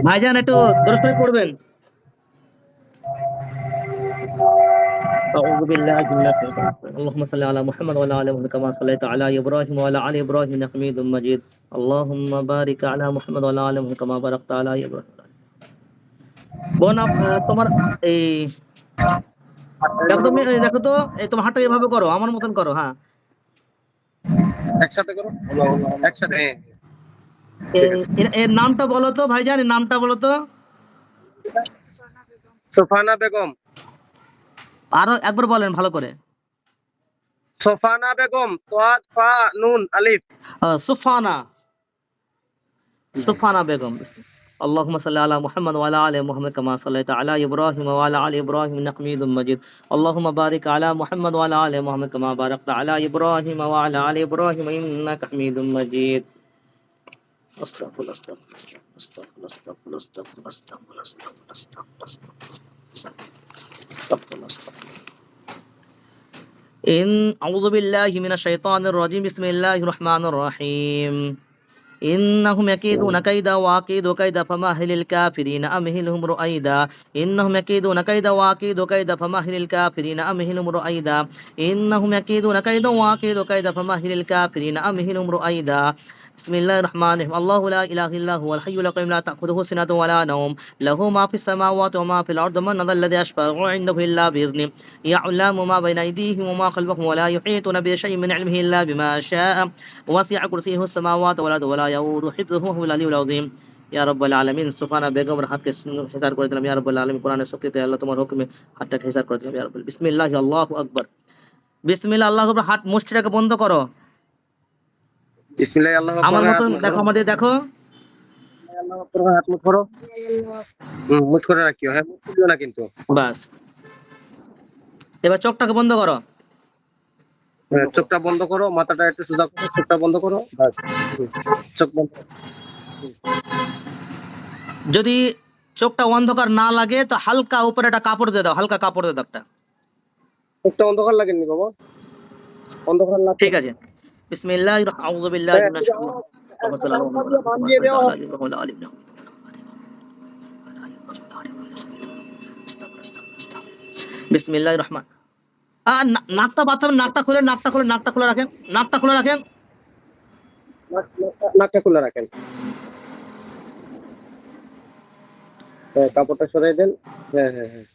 ভাইজান একটু দরুদ শরীফ পড়বেন। أعوذ بالله من الشيطان الرجيم اللهم صل على محمد وعلى آل محمد كما صليت على إبراهيم وعلى آل إبراهيم إنك حميد مجيد اللهم بارك على محمد وعلى آل محمد كما باركت على إبراهيم বোন তোমার এই দেখো তুমি দেখো তো এই তোমার হাতটা এভাবে করো আমার মতন করো হ্যাঁ একসাথে করো একসাথে এর নামটা বলো তো ভাইজান এর নামটা বলো তো সোফানা বেগম আরো একবার বলেন ভালো করে সোফানা বেগম সোয়াদ ফা নুন আলিফ সুফানা সুফানা বেগম اللهم صل على محمد وعلى ال محمد كما صليت على ابراهيم وعلى ال ابراهيم انك حميد مجيد اللهم بارك على محمد وعلى ال محمد كما باركت على ابراهيم وعلى ال ابراهيم انك حميد مجيد استغفر الله استغفر الله استغفر الله استغفر الله استغفر الله استغفر الله استغفر الله استغفر الله استغفر الله إن أعوذ بالله من الشيطان الرجيم بسم الله الرحمن الرحيم إنهم يكيدون كيدا وأكيد كيدا فمهل الكافرين أمهلهم رؤيدا إنهم يكيدون كيدا وأكيد كيدا فمهل الكافرين أمهلهم رؤيدا إنهم يكيدون كيدا وأكيد كيدا فمهل الكافرين أمهلهم رؤيدا بسم الله الرحمن الرحيم الله لا إله إلا هو الحي القيوم لا تأخذه سنة ولا نوم له ما في السماوات وما في الأرض من ذا الذي يشفع عنده إلا بإذنه يعلم ما بين أيديهم وما خلفهم ولا يحيطون بشيء من علمه إلا بما شاء وسع كرسيه السماوات والأرض ولا يؤود حفظهما هو العلي العظيم ইয়া রাব্বাল আলামিন সুবহানা বেগমের হাতকে হিসার করে দিলাম ইয়া রাব্বাল আলামিন কোরআনের শক্তিতে আল্লাহ তোমার হুকুমে হাতটাকে হিসার করে দিলাম ইয়া রাব্বাল বিসমিল্লাহ আল্লাহু আকবার বিসমিল্লাহ আল্লাহু আকবার হাত মুষ্টিটাকে বন্ধ করো বিসমিল্লাহ আল্লাহু আকবার আমার মতন দেখো আমাদের দেখো আল্লাহু আকবার হাত মুখ করো মুখ করে রাখিও হ্যাঁ মুখ খুলিও না কিন্তু বাস এবার চোখটাকে বন্ধ করো চোখটা বন্ধ করো মাথাটা একটু সোজা করো চোখটা বন্ধ করো বাস চোখ বন্ধ যদি চোখটা অন্ধকার না লাগে তো হালকা উপরে একটা কাপড় দিয়ে দাও হালকা কাপড় দিয়ে দাও একটা চোখটা অন্ধকার লাগেনি বাবা অন্ধকার লাগে ঠিক আছে বিসমিল্লাহির আউযু বিল্লাহি মিনাশ শাইতানির বিসমিল্লাহির রহমান নাকটা বাঁধাবেন নাকটা খুলে রাখেন নাকটা খুলে রাখেন নাকটা খুলে রাখেন কাপড়টা সরাই দেন হ্যাঁ হ্যাঁ হ্যাঁ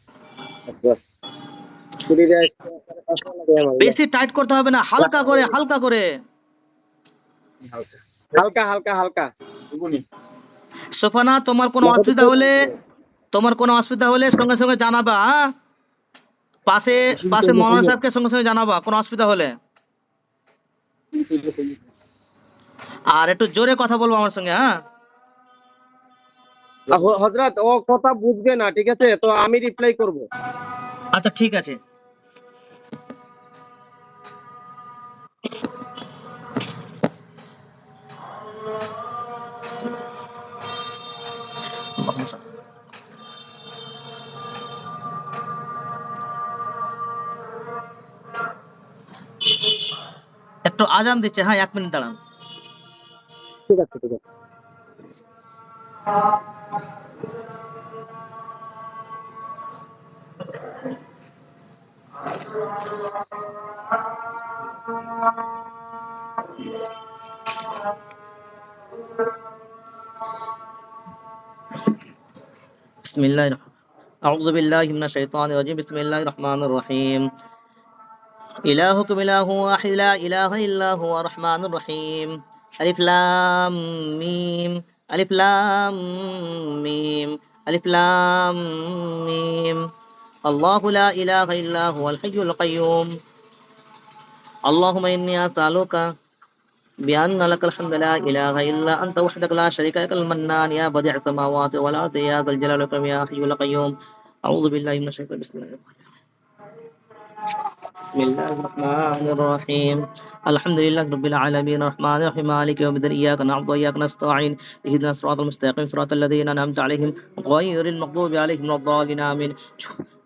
বাস শরীরে বেশি টাইট করতে হবে না হালকা করে হালকা হালকা হালকা হালকা সোফানা তোমার কোনো অসুবিধা হলে সঙ্গে সঙ্গে জানাবা হ্যাঁ পাশে মৌলানা সাহেবকে সঙ্গে সঙ্গে জানাবা কোনো অসুবিধা হলে আর একটু জোরে কথা বলবো আমার সঙ্গে হ্যাঁ হযরত ও কথা বুঝবে না ঠিক আছে তো আমি রিপ্লাই করব আচ্ছা ঠিক আছে একটু আজান দিচ্ছে হ্যাঁ 1 মিনিট দাঁড়ান ঠিক আছে ঠিক আছে بسم الله أعوذ بالله من الشيطان الرجيم بسم الله الرحمن الرحيم إلهكم إله واحد لا إله إلا هو الرحمن الرحيم ألف لام ميم ألف لام ميم ألف لام ميم الله لا إله إلا هو الحي القيوم اللهم إني أسألك بأن لك الحمد لا إله إلا أنت وحدك لا شريك لك المنان يا بديع السماوات والأرض يا ذا الجلال والإكرام يا حي القيوم أعوذ بالله من الشيطان بسم الله الرحمن الرحيم الحمد لله رب العالمين الرحمن الرحيم مالك يوم الدين إياك نعبد وإياك نستعين اهدنا الصراط المستقيم صراط الذين أنعمت عليهم غير المغضوب عليهم ولا الضالين آمين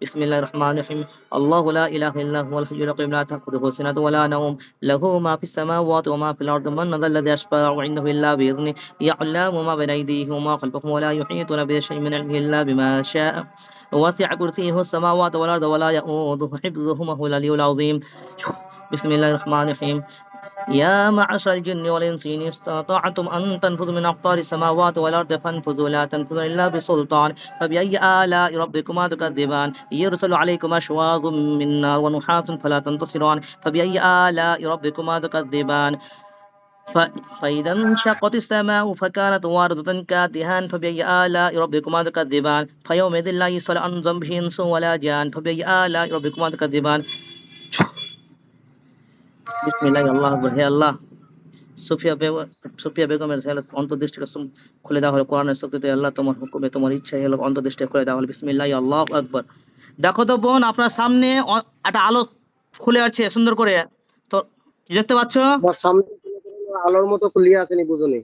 بسم الله الرحمن الرحيم الله لا إله إلا هو الحي القيوم لا تأخذه سنة ولا نوم له ما في السماوات وما في الأرض من ذا الذي يشفع عنده إلا بإذنه يعلم ما بين أيديهم وما خلفهم ولا يحيطون بشيء من علمه إلا بما شاء وسع كرسيه السماوات والأرض ولا يؤوده حفظهما هو العلي العظيم بسم الله الرحمن الرحيم يا معشر الجن والإنس إن استطعتم أن تنفذوا من أقطار السماوات والأرض فانفذوا لا تنفذون إلا بسلطان فبأي آلاء ربكما تكذبان يرسل عليكما شواظ من نار ونحاس فلا تنتصران فبأي آلاء ربكما تكذبان فإذا انشقت السماء فكانت واردة كادهان فبأي آلاء ربكما تكذبان فيومئذ لا يسأل عن ذنبه إنس ولا جان فبأي آلاء ربكما تكذبان بسم الله الله أكبر হে আল্লাহ সুফিয়া বেগমের অন্তর্দৃষ্টিকে খুলে দেওয়া হলো কোরআনের শক্তিতে আল্লাহ তোমার হুকুমে তোমার ইচ্ছাই হলো অন্তর্দৃষ্টি খুলে দেওয়া হলো বিসমিল্লাহ আল্লাহু আকবার। দেখো তো বোন আপনার সামনে একটা আলো খুলে আসছে সুন্দর করে, তো দেখতে পাচ্ছ? আমার সামনে আলোর মতো খুলিয়া আসেনি বুঝুনি,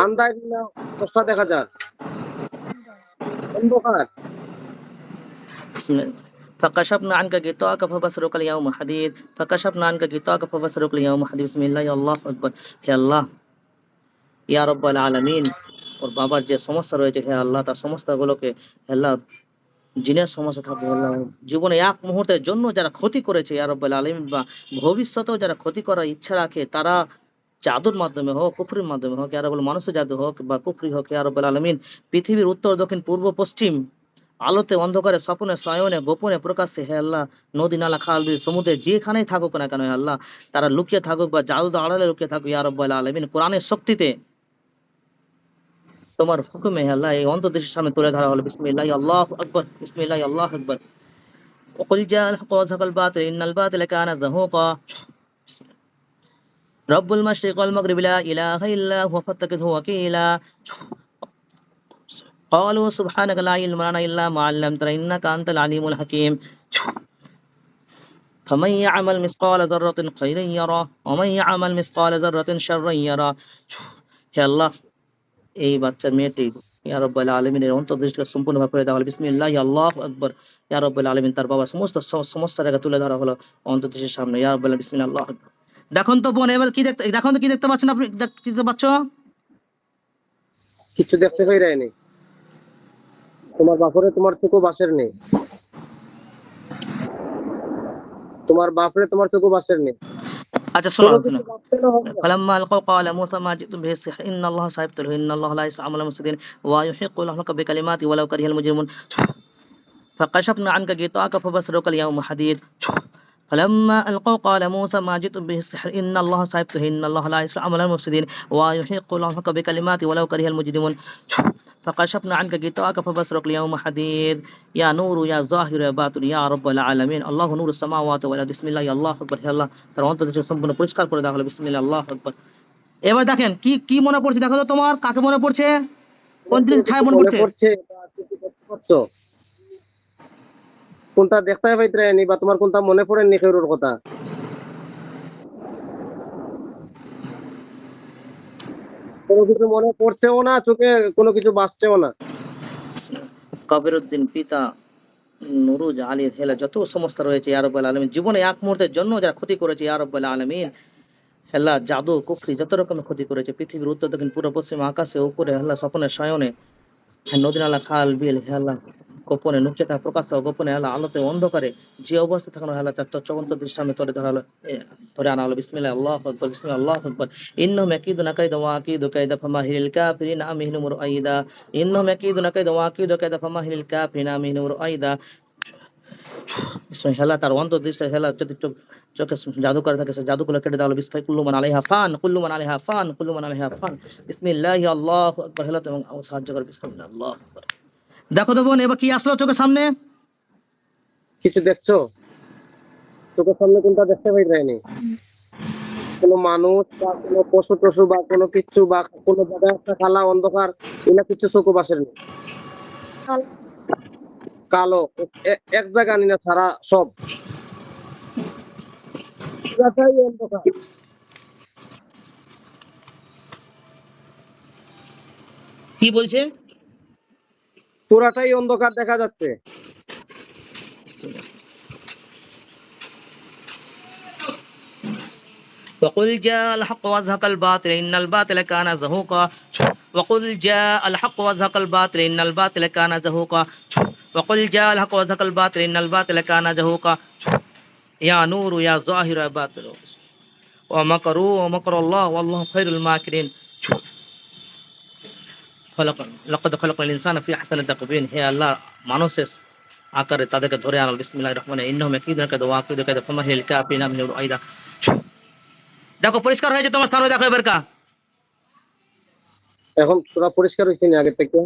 আন্দাজ না কষ্ট দেখা যায় অন্ধকার। فكشفنا عنك غطاءك فبصرك اليوم حديد فكشفنا عنك غطاءك فبصرك اليوم حديد بسم الله আল্লাহু আকবার। হে আল্লাহ ইয়া রাব্বাল আলামিন, ওর বাবার যে সমস্যা রয়েছে হে আল্লাহ তার সমস্যাগুলোকে হে আল্লাহ, জিনের সমস্যা থাকবে আল্লাহ, জীবনে এক মুহূর্তের জন্য যারা ক্ষতি করেছে ইয়া রাব্বাল আলামিন, বা ভবিষ্যতেও যারা ক্ষতি করার ইচ্ছা রাখে তারা জাদুর মাধ্যমে হোক কুফরির মাধ্যমে হোক ইয়া রাব্বাল, মানুষের জাদু হোক বা কুফরি হোক ইয়া রাব্বাল আলামিন, পৃথিবীর উত্তর দক্ষিণ পূর্ব পশ্চিম, আলোতে অন্ধকারে স্বপ্নে শয়নে গোপনে প্রকাশ্যে হে আল্লাহ, নদী নালা খাল বিল সমুদ্রে যেখানেই থাকুক না কেন হে আল্লাহ, তারা লুকিয়ে থাকুক বা জাদুর আড়ালে লুকিয়ে থাকুক ইয়া রাব্বাল আলামিন, কোরআনের শক্তিতে তোমার হুকুমে হে আল্লাহ এই অন্তর্দেশের সামনে তুলে ধরা হলো বিসমিল্লাহ আল্লাহু আকবার বিসমিল্লাহ আল্লাহু আকবার। وقل جاء الحق وزهق الباطل إن الباطل كان زهوقا رب المشرق والمغرب لا إله إلا هو فاتخذه وكيلا قالوا سبحانك لا علم لنا إلا ما علمتنا إنك أنت العليم الحكيم فمن يعمل مثقال ذرة خيرا يره ومن يعمل مثقال ذرة شرا يره হে আল্লাহ এই বাচ্চা মেয়েটি ইয়া রাব্বাল আলামিনের অন্তর্দৃষ্টিকে সম্পূর্ণভাবে করে দেওয়া হলো বিসমিল্লাহ আল্লাহু আকবার। ইয়া রাব্বাল আলামিন তার বাবা সমস্ত সমস্যাটাকে তুলে ধরা হলো অন্তর্দৃষ্টির সামনে ইয়া রাব্বাল বিসমিল্লাহ আল্লাহু আকবার। দেখুন তো বোন এবার কি দেখতে, দেখুন তো কি দেখতে পাচ্ছেন আপনি, কি দেখতে পাচ্ছ? কিছু দেখতে পাই রায়নি, তোমার বাপরে তোমার চোখও বাসের নেই, তোমার বাপরে তোমার চোখও বাসের নেই। আচ্ছা শোনো কোনো শোনো কিছু বাঁচতে না হবে না। فلما ألقوا قال موسى ما جئتم به السحر إن الله سيبطله إن الله لا يسمع عمل المفسدين ويحق الحق بكلماته ولو كره المجرمون فكشفنا عنك غطاءك فبصرك اليوم حديد فلما ألقوا قال موسى ما جئتم به السحر إن الله سيبطله إن الله لا يسمع عمل المفسدين ويحق الحق بكلماته ولو كره المجرمون فكشفنا عنك غطاءك فبصرك اليوم حديد يا نور يا ظاهر يا باطن يا رب العالمين الله نور السماوات والأرض بسم الله الله أكبر হে আল্লাহ তার অন্তর্দৃষ্টি সম্পূর্ণ পরিষ্কার করে দেওয়া হলো বিসমিল্লাহ আল্লাহু আকবার। এবার দেখেন কি কি মনে পড়ছে, দেখো তো তোমার কাকে মনে পড়ছে, কোন জিনিস কোনো ছায়া কিছু মনে মনে পড়ছে? পড়ছে বা কিছু দেখতে পাচ্ছ, কোনটা দেখতে পাইতে রায়নি বা তোমার কোনটা মনে পড়েনি কেউর কথা? কোনো কিছু মনে পড়ছেও না, চোখে কোনো কিছু বাসছেও না। কবিরউদ্দিন পিতা নুরুজ আলীর হেলা যত সমস্যা রয়েছে ইয়া রাব্বাল আলামিন, জীবনে এক মুহূর্তের জন্য যারা ক্ষতি করেছে ইয়া রাব্বাল আলামিন, হেলা জাদু কুফরি যত রকমের ক্ষতি করেছে পৃথিবীর উত্তর দক্ষিণ পূর্ব পশ্চিম আকাশে উপরে হেলা স্বপ্নে শয়নে, নদী নালা খাল বিল হেলা গোপনে নুকিয়ে থাকা প্রকাশ গোপনে হেলা আলোতে অন্ধকারে যে অবস্থা থাকানো হেলা তার চূড়ান্ত দৃষ্টি সামনে ধরে ধরা হলো, ধরে আনা হলো বিসমিল্লাহ আল্লাহু আকবার বিসমিল্লাহ আল্লাহু আকবার। ইন্নাহুম ইয়াকিদুনা কাইদা ওয়া আকিদু কাইদা ফামাহিলিল কাফিরিনা আমহিলুম রুআইদা ইন্নাহুম ইয়াকিদুনা কাইদা ওয়া আকিদু কাইদা ফামাহিলিল কাফিরিনা আমহিলুম রুআইদা হেলা তার অন্তর্দৃষ্টি হেলা যদি চোখে জাদু করে থাকে সে জাদুগুলো কেটে দেওয়া হলো বিসফাই কুল্লুমান আলাইহা ফান কুল্লুমান আলাইহা ফান কুল্লুমান আলাইহা ফান বিসমিল্লাহি আল্লাহু আকবার হেলা এবং সাহায্য করে বিসমিল্লাহ আল্লাহু আকবার। দেখো তো বোন এবার কি আসলো চোখের সামনে? কিছু দেখছো? চোখের সামনে কোনটা দেখতে পাই রায়নি? কোনো মানুষ বা কোনো পশু টশু বা কোনো কিছু বা কোনো জায়গায় একটা কালা অন্ধকার, এগুলা কিছু চোখও বাসের নেই। কালো এক জায়গা আনি না ছাড়া সব পুরাটাই অন্ধকার। কি বলছে? পুরাটাই অন্ধকার দেখা যাচ্ছে। وقل جاء الحق وزهق الباطل إن الباطل كان زهوقا وقل جاء الحق وزهق الباطل إن الباطل كان زهوقا وقل جاء الحق وزهق الباطل إن الباطل كان زهوقا يا نور يا ظاهر يا باطل ومكروا ومكر الله والله خير الماكرين لقد خلقنا الإنسان في أحسن تقويم হে আল্লাহ মানুষের আকারে তাদেরকে ধরে আনো বিসমিল্লাহির রহমানির রহিম ইন্নাহুম ইয়াকিদুনা কাযা ওয়াকিদু কাযা ফামাহিল কাফিরিনা মিন রুআইদা। দেখো পরিষ্কার হয়েছে তোমার সামনে, দেখো এবার কা এখন পুরো পরিষ্কার হয়েছে না আগের থেকে?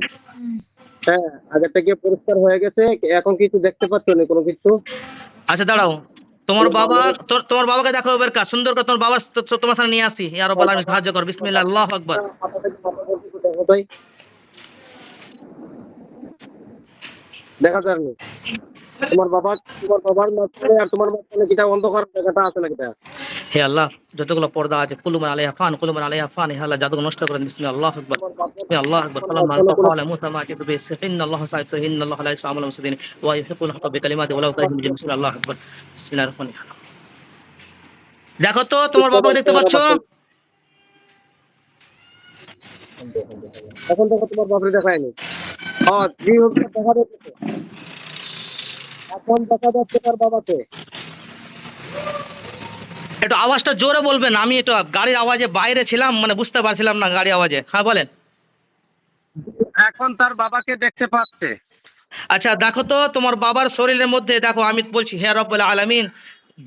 হ্যাঁ, আগের থেকে পরিষ্কার হয়ে গেছে। এখন কিছু দেখতে পাচ্ছ না কোনো কিছু? আচ্ছা দাঁড়াও, তোমার বাবা তোমার বাবাকে দেখো এবার কা সুন্দর করে তোমার বাবা তোমার সামনে নিয়ে আসি। ইয়া রাব্বাল আলামিন সাহায্য কর, বিসমিল্লাহ, আল্লাহু আকবার। মাথা থেকে মাথা পর্যন্ত দেখো তাই, দেখা যায় না। তোমার বাবার মাঝখানে আর তোমার মাঝখানে কিটা অন্ধকার জায়গাটা আছে না কিটা? হে আল্লাহ, যতগুলো পর্দা আছে কুলুমান আলাইহা ফান কুলুমান আলাইহা ফান, হে আল্লাহ জাদুকে নষ্ট করে দিন। বিসমিল্লাহ, আল্লাহু আকবার, বিসমিল্লাহ, আল্লাহু আকবার। ফালাম্মা ক্বালা মূসা মা জিতু বিহি ইন্নাল্লাহা সাইয়্যিদুহু ইন্নাল্লাহা লা ইসলামু আল মুফসিদিন ওয়া ইউহিব্বুল হাক্কা বিকালিমাতিহি ওয়া লাউ কারিহাল মুজরিমুন। বিসমিল্লাহ, আল্লাহু আকবার, বিসমিল্লাহির রহমানির রহিম। দেখো তো তোমার বাবাকে দেখতে পাচ্ছ? এখন দেখো তোমার বাপরে দেখায়নি। জি হুজুর, দেখা যাচ্ছে। এখন দেখা যাচ্ছে তার বাবাকে। একটু আওয়াজটা জোরে বলবেন, আমি একটু গাড়ির আওয়াজে বাইরে ছিলাম, মানে বুঝতে পারছিলাম না গাড়ির আওয়াজে। হ্যাঁ বলেন। এখন তার বাবাকে দেখতে পাচ্ছে। আচ্ছা দেখো তো তোমার বাবার শরীরের মধ্যে, দেখো আমি বলছি হে রব্বুল আলামিন,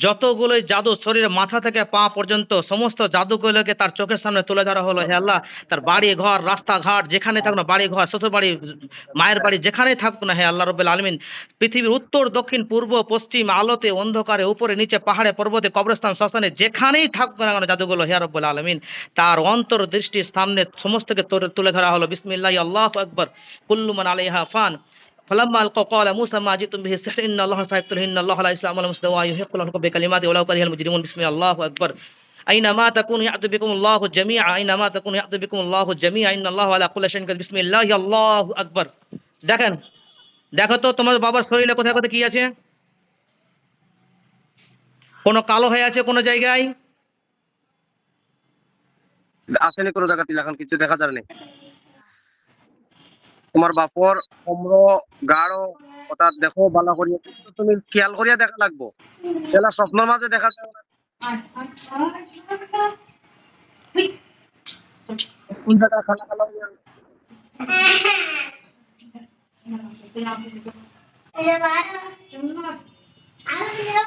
যতগুলো জাদু শরীরের মাথা থেকে পা পর্যন্ত সমস্ত জাদুগুলোকে তার চোখের সামনে তুলে ধরা হলো। হে আল্লাহ, তার বাড়ি ঘর রাস্তাঘাট যেখানে থাকুক না, বাড়ি ঘর শ্বশুর বাড়ি মায়ের বাড়ি যেখানেই থাকুক না, হে আল্লাহ রব্বুল আলামিন, পৃথিবীর উত্তর দক্ষিণ পূর্ব পশ্চিম আলোতে অন্ধকারে উপরে নিচে পাহাড়ে পর্বতে কবরস্থান শ্মশানে যেখানেই থাকুক না কেন জাদুগুলো, হে রব্বুল আলামিন, তার অন্তর দৃষ্টির সামনে সমস্তকে তুলে ধরা হলো। বিসমিল্লাহি, আল্লাহু আকবার। কুল্লু মান আলাইহা ফান فلما ألقوا قال موسى ما جئتم به السحر إن الله سيبطله إن الله لا يسلم على المسلمين ويحق الحق بكلماته ولو كره المجرمون. بسم الله أكبر. أينما تكونوا يأتي بكم الله جميعا أينما تكونوا يأتي بكم الله جميعا إن الله على كل شيء قدير. بسم الله, الله أكبر. দেখেন, দেখো তো তোমার বাবার শরীরে কোথায় কোথায় কি আছে? কোনো কালো হয়ে আছে কোনো জায়গায়? আসেনি কোনো জায়গাতে, এখন কিছু দেখা যায় না। তোমার বাপর কোমর গাঢ় কথা দেখো ভালো করিয়া, তুমি খেয়াল করিয়া দেখা লাগবো। এলা স্বপ্নের মাঝে দেখা যায় না। কোন জায়গা খালা খালা হইয়া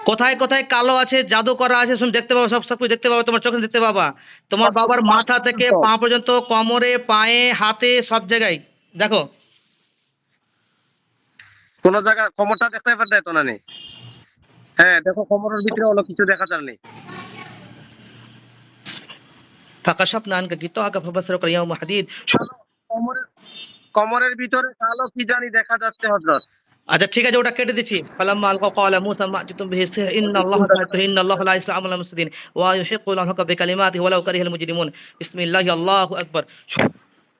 কোথায় কোথায় কালো আছে, জাদু করা আছে, শুনে দেখতে পাবা, সব কিছু দেখতে পাবা, তোমার চোখে দেখতে পাবা। তোমার বাবার মাথা থেকে পা পর্যন্ত, কোমরে পায়ে হাতে সব জায়গায় দেখো। কোন জায়গা কোমরটা দেখতে পারবে তো না নেই? হ্যাঁ দেখো, কোমরের ভিতরে অন্য কিছু দেখা যায় না। ফাকাশাফনা আনকা গিতাআকা ফাবাসসারুকা ইয়াউমা হাদিদ। কোমরের ভিতরে কালো কি জানি দেখা যাচ্ছে হযরত। আচ্ছা ঠিক আছে, ওটা কেটে দিচ্ছি। ফালাম্মা আলকা ক্বালা মূসা মা জিতুম বিহি সিহর ইন্নাল্লাহা সাইয়্যিদুহু ইন্নাল্লাহা লা ইসলামু আল মুফসিদিন ওয়া ইউহিব্বুল হাক্কা বিকালিমাতিহি ওয়া লাউ কারিহাল মুজরিমুন। বিসমিল্লাহি, আল্লাহু আকবার।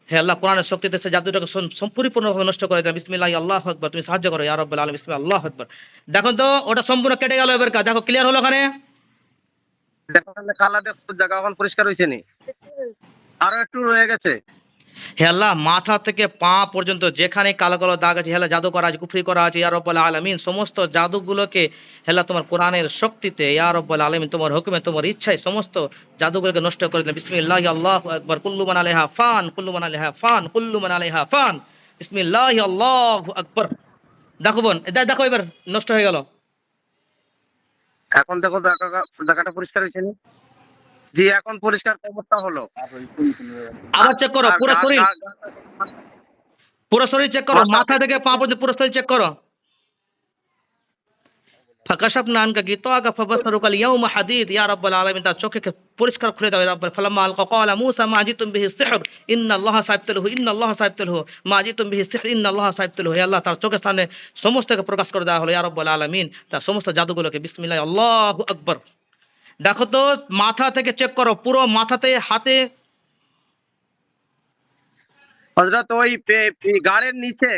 হে আল্লাহ, কোরআনের শক্তিতে সে জাদুটাকে সম্পূর্ণভাবে নষ্ট করে দেন। বিসমিল্লাহি, আল্লাহু আকবার। তুমি সাহায্য করো ইয়া রাব্বাল আলামিন। বিসমিল্লাহি, আল্লাহু আকবার। দেখো তো ওটা সম্পূর্ণ কেটে গেল এবার, দেখো ক্লিয়ার হলো ওখানে? দেখো তাহলে কালা দেখো জায়গা এখন পরিষ্কার হইছে নি? আরো একটু রয়ে গেছে। হে আল্লাহ, মাথা থেকে পা পর্যন্ত যেখানে কালো কালো দাগ আছে, হে আল্লাহ, জাদু করা আছে, কুফরি করা আছে, ইয়া রাব্বাল আলামিন, সমস্ত জাদুগুলোকে হে আল্লাহ তোমার কোরআনের শক্তিতে, ইয়া রাব্বাল আলামিন, তোমার হুকুমে, তোমার ইচ্ছায় সমস্ত জাদুগুলোকে নষ্ট করে দিলেন। বিসমিল্লাহি, আল্লাহু আকবার। কুল্লু মান আলাইহা ফান কুল্লু মান আলাইহা ফান কুল্লু মান আলাইহা ফান। বিসমিল্লাহি, আল্লাহু আকবার। দেখো বোন, দেখো এবার নষ্ট হয়ে গেল। এখন দেখো জায়গাটা পরিষ্কার হইছে নি? জি, এখন পরিষ্কার কোমরটা হলো। আবার চেক করো পুরো শরীর, পুরো শরীর চেক করো, মাথা থেকে পা পর্যন্ত পুরো শরীর চেক করো। ফাকাশাফনা আনকা গিতাআকা ফাবাসসারুকা ইয়াউমা হাদিদ। ইয়া রাব্বাল আলামিন, তার চোখকে পরিষ্কার করে দাও ইয়া রাব্বাল। ফালাম্মা আলকা ক্বালা মূসা মা জিতুম বিহি সিহর ইন্নাল্লাহা সাইয়্যিদুহু ইন্নাল্লাহা সাইয়্যিদুহু মা জিতুম বিহি সিহর ইন্নাল্লাহা সাইয়্যিদুহু। হে আল্লাহ, তার চোখের সামনে সমস্তকে প্রকাশ করে দেওয়া হলো ইয়া রাব্বাল আলামিন, তার সমস্ত জাদুগুলোকে। বিসমিল্লাহি, আল্লাহু আকবার। দেখো তো মাথা থেকে চেক করো, পুরো মাথাতে হাতে হযরত ওই গাড়ের নিচে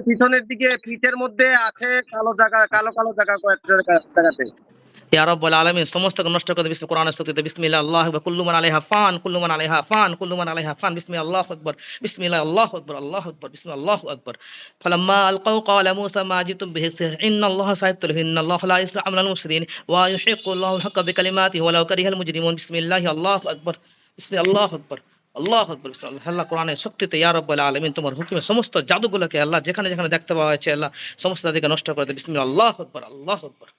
পিছনের দিকে পিঠের মধ্যে আছে কালো জায়গা, কালো কালো জায়গা কয়েকটা জায়গাতে। ইয়া রাব্বাল আলামিন সমস্ত নষ্ট করে বিসমি কোরআনের শক্তিতে বিসমিল্লাহ আল্লাহু আকবার কুল্লু মান আলাইহা ফান কুল্লু মান আলাইহা ফান কুল্লু মান আলাইহা ফান বিসমি আল্লাহু আকবার বিসমিল্লাহ আল্লাহু আকবার আল্লাহু আকবার বিসমি আল্লাহু আকবার ফালাম্মা আলকাউ ক্বালা মূসা মা জিতুম বিহি সিহর ইন্নাল্লাহা সাইয়ুবতিলহু ইন্নাল্লাহা লা ইসলাহু আমালাল মুফসিদিন ওয়া ইউহিqqু আল্লাহুল হাক্কা বিকালিমাতিহি ওয়ালাউ কারিহাল মুজরিমুন বিসমিল্লাহি আল্লাহু আকবার বিসমি আল্লাহু আকবার আল্লাহু আকবার বিসমিল্লাহ আল্লাহ কোরআনের শক্তিতে ইয়া রাব্বাল আলামিন তোমার হুকুমে সমস্ত জাদুগুলোকে আল্লাহ যেখানে যেখানে দেখতে পাওয়া হয়েছে আল্লাহ সমস্ত জাদুকে নষ্ট করে দাও বিসমিল্লাহ আল্লাহু আকবার আল্লাহু আকবার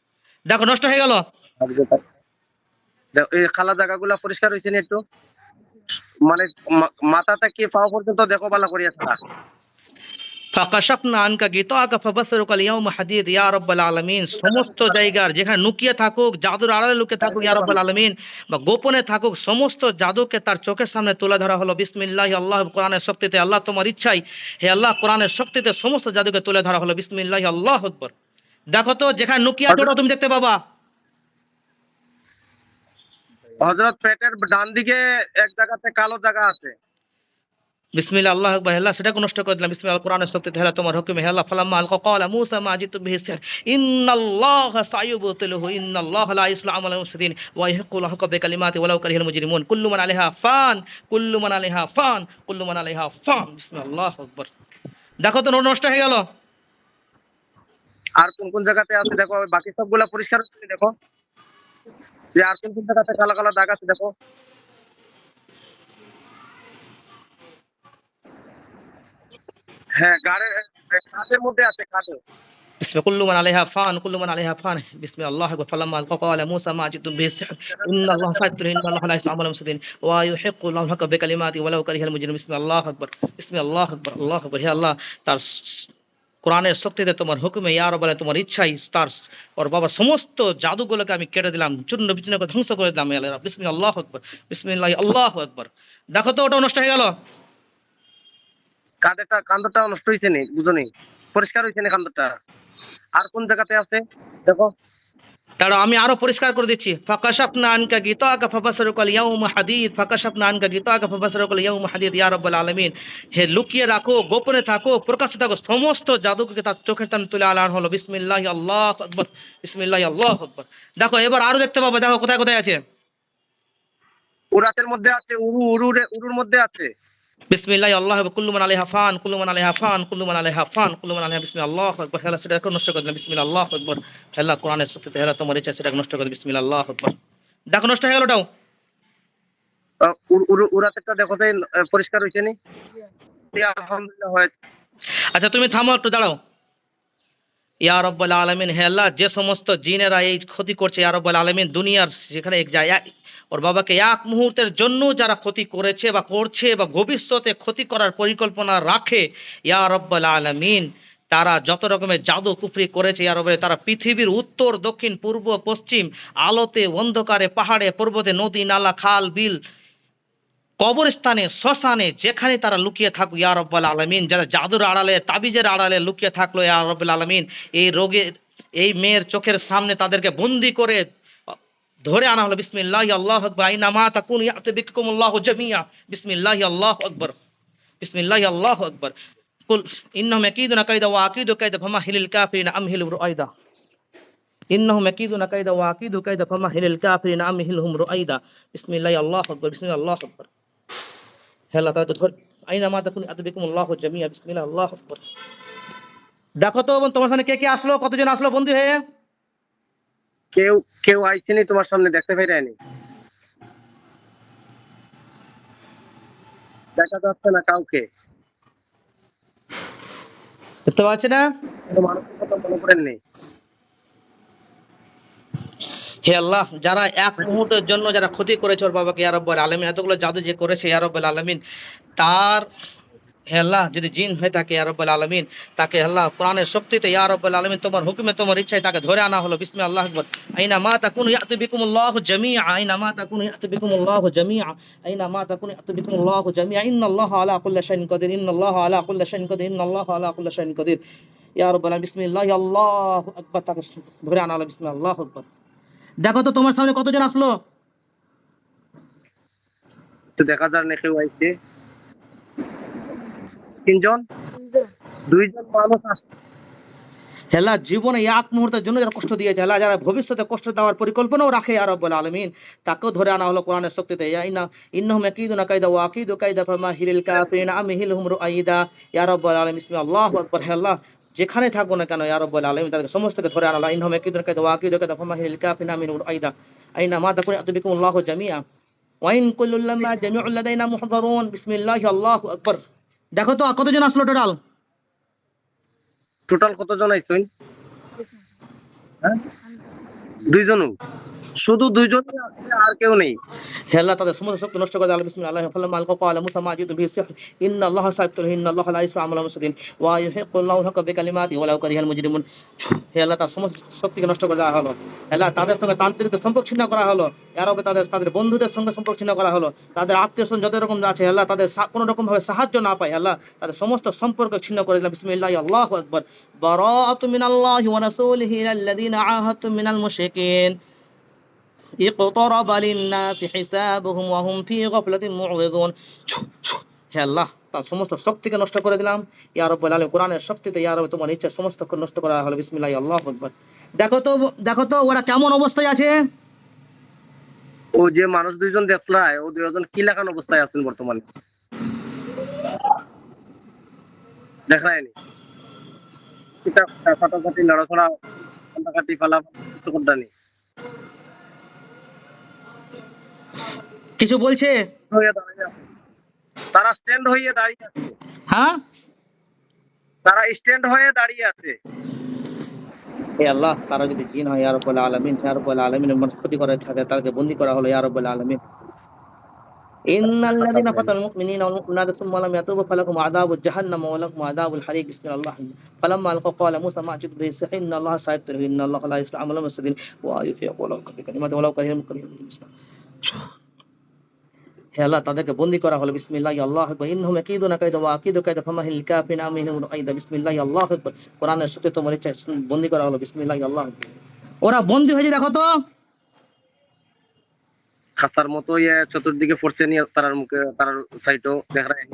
দেখো নষ্ট হয়ে গেল এই খালা জায়গাগুলা পরিষ্কার হয়েছে না একটু? মানে মাথা থেকে পা পর্যন্ত দেখো ভালো করিয়া ছাড়া। ফাকাশাফনা আনকা গিতাআকা ফাবাসসারুকা আল-ইয়াওমা হাদীদ ইয়া রাব্বাল আলামিন সমস্ত জায়গার যেখানে লুকিয়ে থাকুক জাদুর আড়ালে লুকিয়ে থাকুক ইয়া রাব্বাল আলামিন বা গোপনে থাকুক সমস্ত জাদুকে তার চোখের সামনে তুলে ধরা হলো বিসমিল্লাহি আল্লাহ কোরআনের শক্তিতে আল্লাহ তোমার ইচ্ছাই হে আল্লাহ কোরআনের শক্তিতে সমস্ত জাদুকে তুলে ধরা হলো বিসমিল্লাহি আল্লাহু আকবার দেখো তো যেখানে লুকিয়ে আছে ওটা তুমি দেখতে পাবা হযরত পেটের ডান দিকে এক জায়গাতে কালো জায়গা আছে। বিসমিল্লাহ আল্লাহু আকবার আল্লাহ সেটাকে নষ্ট করে দিলাম বিসমিল্লাহ কোরআনের শক্তিতে আল্লাহ তোমার হুকুমে হে আল্লাহ ফালাম্মা আলকা ক্বালা মূসা মা জিতু বিহি সিহর ইন্নাল্লাহা সাইয়ুবতিলহু ইন্নাল্লাহা লা ইসলাহু আমালাল মুফসিদিন ওয়া ইউহিqqুল হাক্কা বিকালিমাতিহি ওয়ালাউ কারিহাল মুজরিমুন কুল্লু মান আলাইহা ফান কুল্লু মান আলাইহা ফান কুল্লু মান আলাইহা ফান বিসমিল্লাহ আল্লাহু আকবার দেখো তো নষ্ট হয়ে গেল আর কোন কোন জায়গাতে আছে দেখো, বাকি সবগুলা পরিষ্কার হচ্ছে দেখো, যে আর কোন কোন জায়গাতে কালো কালো দাগ আছে দেখো। হ্যাঁ, কাঁধের মধ্যে আছে, কাঁধে। بسم كل من عليها فان كل من عليها فان بسم الله فلما ألقى قال موسى ما جئتم به السحر إن الله سيبطله إن الله لا يسمع عمل المفسدين ويحق الله الحق بكلماته ولو كره المجرمون بسم الله أكبر بسم الله أكبر الله أكبر হে আল্লাহ তার কোরআনের শক্তিতে তোমার হুকুমে ইয়া রাব্বাল তোমার ইচ্ছাই তার ওর বাবা সমস্ত জাদুগুলোকে আমি কেটে দিলাম চূর্ণ বিচূর্ণ করে ধ্বংস করে দিলাম ইয়া আল্লাহ বিসমিল্লাহু আকবার বিসমিল্লাহি আল্লাহু আকবার দেখো তো ওটা নষ্ট হয়ে গেল কান্দটা নষ্ট হয়েছে নি, বুঝনি পরিষ্কার হয়েছে না কান্দটা? আর কোন জায়গাতে আছে দেখো। দাঁড়াও আমি আরো পরিষ্কার করে দিচ্ছি ফাকাশাফনা আনকা গিতাআকা ফাবাসসারুকা আল-ইয়াওমা হাদীদ ফাকাশাফনা আনকা গিতাআকা ফাবাসসারুকা আল-ইয়াওমা হাদীদ ইয়া রাব্বাল আলামিন হে লুকিয়ে রাখো গোপনে থাকো প্রকাশ্যে থাকো সমস্ত জাদুকে তার চোখের সামনে তুলে আনা হলো বিসমিল্লাহি আল্লাহু আকবার বিসমিল্লাহি আল্লাহু আকবার দেখো এবার আরো দেখতে পাবে দেখো কোথায় কোথায় আছে উরাতের মধ্যে আছে, উরুর মধ্যে আছে। বিসমিল্লাহি আল্লাহু আকবার কুল্লু মান আলাইহা ফান কুল্লু মান আলাইহা ফান কুল্লু মান আলাইহা ফান কুল্লু মান আলাইহা বিসমিল্লাহু আকবার আল্লাহ সেটাকে নষ্ট করে দিলাম বিসমিল্লাহ আল্লাহু আকবার আল্লাহ কোরআনের শক্তিতে আল্লাহ তোমার ইচ্ছা সেটাকে নষ্ট করে দিলাম বিসমিল্লাহ আল্লাহু আকবার দেখো নষ্ট হয়ে গেল ওটাও উরাতেরটা দেখো যে পরিষ্কার হয়েছে নি? আলহামদুলিল্লাহ হয়েছে। আচ্ছা তুমি থামো একটু দাঁড়াও ইয়া রাব্বাল আলামিন হে আল্লাহ যে সমস্ত জিনেরা এই ক্ষতি করছে ইয়া রাব্বাল আলামিন দুনিয়ার যেখানে এক যায় ওর বাবাকে এক মুহূর্তের জন্য যারা ক্ষতি করেছে বা করছে বা ভবিষ্যতে ক্ষতি করার পরিকল্পনা রাখে ইয়া রাব্বাল আলামিন তারা যত রকমের জাদু কুফরি করেছে ইয়া রাব্বাল তারা পৃথিবীর উত্তর দক্ষিণ পূর্ব পশ্চিম আলোতে অন্ধকারে পাহাড়ে পর্বতে নদী নালা খাল বিল কবরস্থানে শ্মশানে যেখানে তারা লুকিয়ে থাকুক ইয়া রাব্বাল আলামিন যারা জাদুর আড়ালে তাবিজের আড়ালে লুকিয়ে থাকলো ইয়া রাব্বাল আলামিন এই রোগের এই মেয়ের চোখের সামনে তাদেরকে বন্দি করে ধরে আনা হলো বিসমিল্লাহি আল্লাহু আকবার আইনা মা তাকুনু ইয়াতি বিকুমুল্লাহু জামিয়া বিসমিল্লাহি আল্লাহু আকবার বিসমিল্লাহি আল্লাহু আকবার কুল ইন্নাহুম ইয়াকিদুনা কাইদা ওয়া আকিদু কাইদা ফামাহিলিল কাফিরিনা আমহিলুম রুআইদা ইন্নাহুম ইয়াকিদুনা কাইদা ওয়া আকিদু কাইদা ফামাহিলিল কাফিরিনা আমহিলহুম রুআইদা বিসমিল্লাহি আল্লাহু আকবার বিসমিল্লাহি আল্লাহু আকবার হে আল্লাহ তাদেরকে ধর আইনা মা তাকুনু ইয়াতি বিকুমুল্লাহু জামিয়া বিসমিল্লাহি আল্লাহু আকবার দেখো তো তোমার সামনে কে কে আসলো কতজন আসলো বন্দী হয়ে কেউ আইসেনি তোমার সামনে, দেখতে পাইরানি, দেখা যাচ্ছে না কাউকে, দেখতে পাচ্ছি না কোনো মানুষের কথা মনে পড়েননি। হে আল্লাহ যারা এক মুহূর্তের জন্য যারা ক্ষতি করেছে ওর বাবাকে ইয়া রাব্বাল আলামিন এতগুলো জাদু যে করেছে ইয়া রাব্বাল আলামিন তার হে আল্লাহ যদি জিন হয়ে থাকে ইয়া রাব্বাল আলামিন তাকে আল্লাহ কোরআনের শক্তিতে ইয়া রাব্বাল আলামিন তোমার হুকুমে তোমার ইচ্ছায় তাকে ধরে আনা হলো বিসমিল্লাহ আল্লাহু আকবার আইনা মা তাকুনু ইয়াতি বিকুমুল্লাহু জামিআ আইনা মা তাকুনু ইয়াতি বিকুমুল্লাহু জামিআ আইনা মা তাকুনু ইয়াতি বিকুমুল্লাহু জামিআ ইন্নাল্লাহা আলা কুল্লি শাইইন কাদির ইন্নাল্লাহা আলা কুল্লি শাইইন কাদির ইন্নাল্লাহা আলা কুল্লি শাইইন কাদির ইয়া রাব্বাল আলামিন বিসমিল্লাহি আল্লাহু আকবার তাকে ধরে আনা হলো বিসমিল্লাহ আল্লাহু আকবার দেখো তো তোমার সামনে কতজন আসলো তো দেখা যার না কেউ আইছে। তিনজন, দুইজন মানুষ আসছে। হেলা জীবনে এক মুহূর্তের জন্য যারা কষ্ট দিয়েছে, হেলা যারা ভবিষ্যতে কষ্ট দেওয়ার পরিকল্পনাও রাখে ইয়া রাব্বুল আলামিন, তাকেও ধরে আনা হলো কোরআনের শক্তিতে। ইন্নাহুম ইয়াকিদুনা কাইদা ওয়া আকিদু কাইদা ফামাহিলিল কাফিরিনা আমহিলহুম রুআইদা। ইয়া রাব্বুল আলামিন বিসমি আল্লাহু আকবার। হে আল্লাহ, যেখানে থাকবো না কেন ইয়া রাব্বুল আলামিন তাদেরকে সমস্তকে ধরে আনা হলো। ইন্নাহুম ইয়াকিদুনা কাইদা ওয়া আকিদু কাইদা ফামাহিলিল কাফিরিনা আমহিলহুম রুআইদা। আইনা মা তাকুন ইয়াতি বিকুমুল্লাহু জামিআ ওয়া ইন কুল্লুল লাম্মা জামিউল লাদাইনা মুহদারুন। বিসমিল্লাহি আল্লাহু আকবার। দেখো তো কতজন আসলো টোটাল? টোটাল কতজন আইছেন? হ্যাঁ, দুইজনও, শুধু দুইজনই আছে, আর কেউ নেই। হে আল্লাহ, তাদের সমস্ত শক্তি নষ্ট করে দাও। বিসমিল্লাহ ফালাম্মা আলকা ক্বালা মুসা মা জিতু বিহি সিহর ইন্নাল্লাহা সাইয়্যিবতুহু ইন্নাল্লাহা লা ইউসলিহু আমালাল মুফসিদিন ওয়া ইউহিক্কুল্লাহু হাক্কা বিকালিমাতিহি ওয়ালাউ কারিহাল মুজরিমুন। হে আল্লাহ, তার সমস্ত শক্তিকে নষ্ট করে দেওয়া হলো। হে আল্লাহ, তাদের সঙ্গে তান্ত্রিকদের সম্পর্ক ছিন্ন করা হলো। ইয়া রাব্বি, তাদের বন্ধুদের সঙ্গে সম্পর্ক ছিন্ন করা হলো। তাদের আত্মীয়স্বজন যত রকম আছে আল্লাহ, তাদের কোনো রকম ভাবে সাহায্য না পায় আল্লাহ, তাদের সমস্ত সম্পর্ক ছিন্ন করে দিলাম। বিসমিল্লাহি আল্লাহু আকবার। বারাআতু মিনাল্লাহি ওয়া রাসূলিহি ইলাল্লাযীনা আহাদতুম মিনাল মুশরিকিন اقترب للناس حسابهم وهم في غفلة معرضون। হে আল্লাহ, তার সমস্ত শক্তিকে নষ্ট করে দিলাম ইয়া রাব্বুল আলামিন। কোরআনের শক্তিতে ইয়া রাব্বি তোমার ইচ্ছা সমস্ত নষ্ট করা হলো। বিসমিল্লাহি আল্লাহু আকবার। দেখো তো ওরা কেমন অবস্থায় আছে। ও যে মানুষ দুইজন দেখলাই, ও দুইজন কি লাগান অবস্থায় আছেন বর্তমানে? দেখায়নি কিতা ছাটাছাটি লড়াছড়া কাটাকাটি ফালা কিছু কোনটা নেই। কিছু বলছে? হয়ে দাঁড়িয়ে আছে। তারা স্ট্যান্ড হয়ে দাঁড়িয়ে আছে। হ্যাঁ, তারা স্ট্যান্ড হয়ে দাঁড়িয়ে আছে। হে আল্লাহ, তারা যদি জিন হয় ইয়া রাব্বুল আলামিন, ইয়া রাব্বুল আলামিনের মন ক্ষতি করে থাকে, তাদেরকে বন্দী করা হলো ইয়া রাব্বুল আলামিন। ইন্নাল্লাযীনা ফাতানুল মুমিনিনা ওয়াল মুমিনাতি সুম্মা লাম ইয়াতুবু ফালাহুম আযাবু জাহান্নাম ওয়া লাহুম আযাবুল হারিক। বিসমিল্লাহ ফালাম্মা আলকা ক্বালা মুসা মা জিতু বিহি সিহর ইন্নাল্লাহা সাইয়্যিবতুহু ইন্নাল্লাহা লা ইউসলিহু আমালাল মুফসিদিন ওয়া ইউহিক্কুল্লাহু বিকালিমাতিহি ওয়ালাউ কারিহাল মুজরিমুন। হে আল্লাহ, তাদেরকে বন্দী করা হলো। বিসমিল্লাহি আল্লাহু আকবার। ইন্নাহুম ইয়াকিদুনা কাইদা ওয়া আকিদু কাইদা ফামাহিলিল কাফিরিনা আমহিলহুম রুআইদা। বিসমিল্লাহি আল্লাহু আকবার। কোরআনের শক্তি তোমার ইচ্ছা বন্দী করা হলো। বিসমিল্লাহি আল্লাহু আকবার। ওরা বন্দী হয়েছে, দেখো তো। খাসার মতো ইয়ে চতুর্দিকে পড়ছে নিয়ে তারার মুখে তারার সাইটও দেখায়।